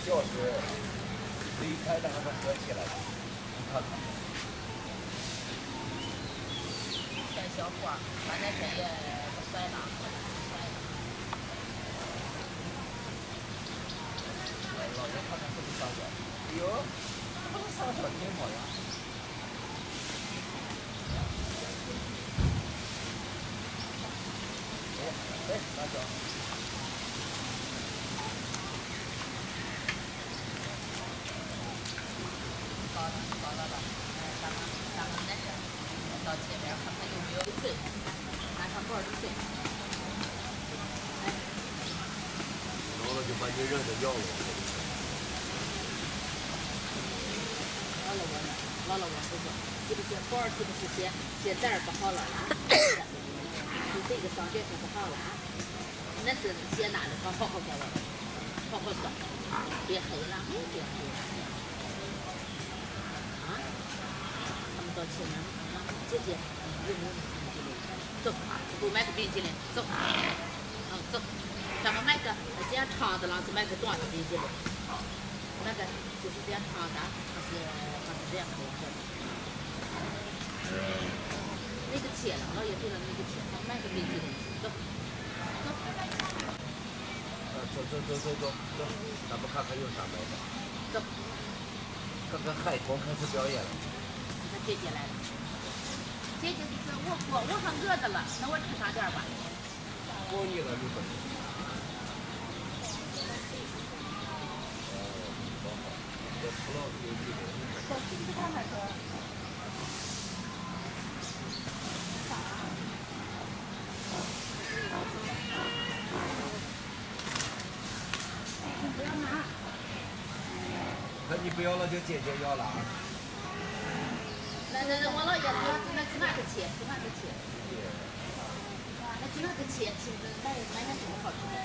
小时离开的，他们合起来的，你看看。带小花，反正这也不甩了，不甩了。老爷看看是不是上脚？哎呦，这不是上脚挺好呀。哎，拿脚。好了吧，咱们那个到前面看看有没有水，拿上包的水。然后就把你扔着要了。老了我不说，是不是包是不是写字儿不好了啦？就这个上学是不好啦？那是写哪的？好好给我，好好扫，别黑了，别黑了。啊？他们到前面，姐姐，有没有冰淇淋？走，给我买个冰淇淋，走。走，咱们买个这样长的，然后买个短的冰淇淋。那个就是这样长的，它是这样的。那个切了，老爷给了那个切，他买个冰淇淋，走。走，咱们看看有啥买的。走。看看海豚开始表演了。你看姐姐来了。姐姐就是我还饿着了，那我吃啥点吧？过你了，你不是？这不老有几个。小鸡是看哪个？你不要拿。那你不要了，就姐姐要了啊。那我老爷那去哪个切？去哪个切？那去哪个切？其实买那什么好吃的？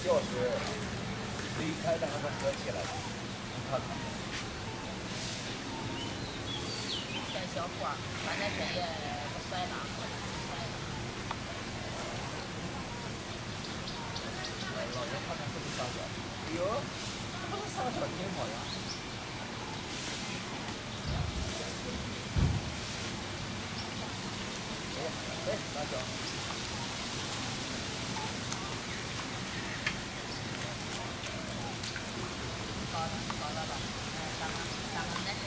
小时离开的，他们合起来的，你看看。带小花，反正这也不甩了，不甩了。老爷看看是不是上脚？哎呦，这不是上脚挺好呀。哎，拿脚。好了吧，咱们那个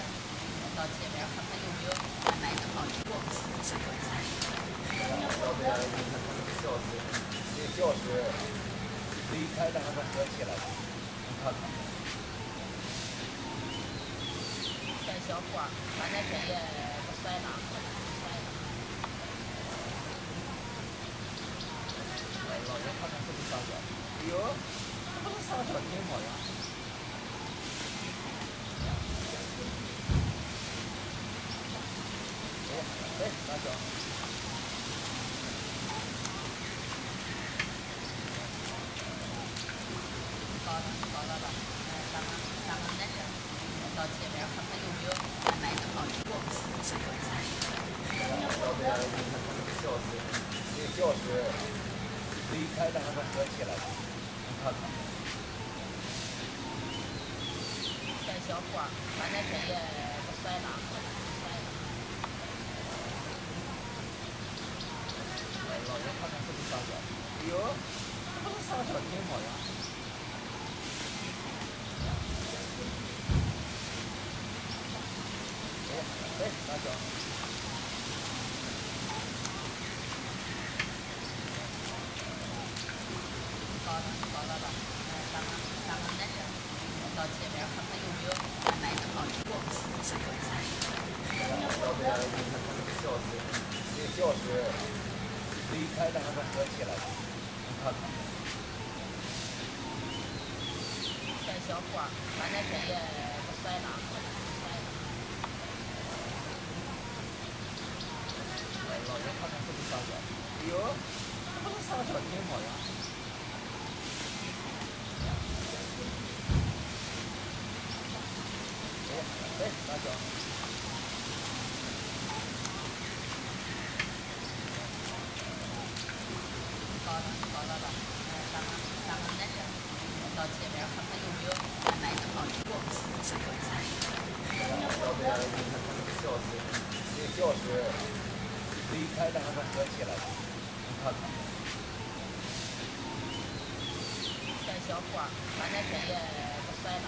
到前面看看有没有买的好吃的。小时离开的，他们合起来的，你看看。带小花，反正这也不甩了，不甩了。老爷看看是不是上脚？哎呦，这不是上脚挺好呀。哎，拿脚。好了吧，咱们那个到前面看看有没有买的好吃的。小时离开的，他们合起来的，你看看。带小花，反正这也不甩了，不甩了。老爷看看是不是上脚？哎呦，这不是上脚挺好呀。哎，拿脚。好了吧，咱们那个到前面看看有没有买的好吃的。小时离开的，他们合起来的，你看看。带小花，反正这也不甩了，不甩了。老爷看看是不是上脚？哎呦，这不是上脚挺好呀。哎，拿脚。好了吧，你看他那个教室，那个教室离开那个合起来，你看看。带小伙儿，反正这也不甩了。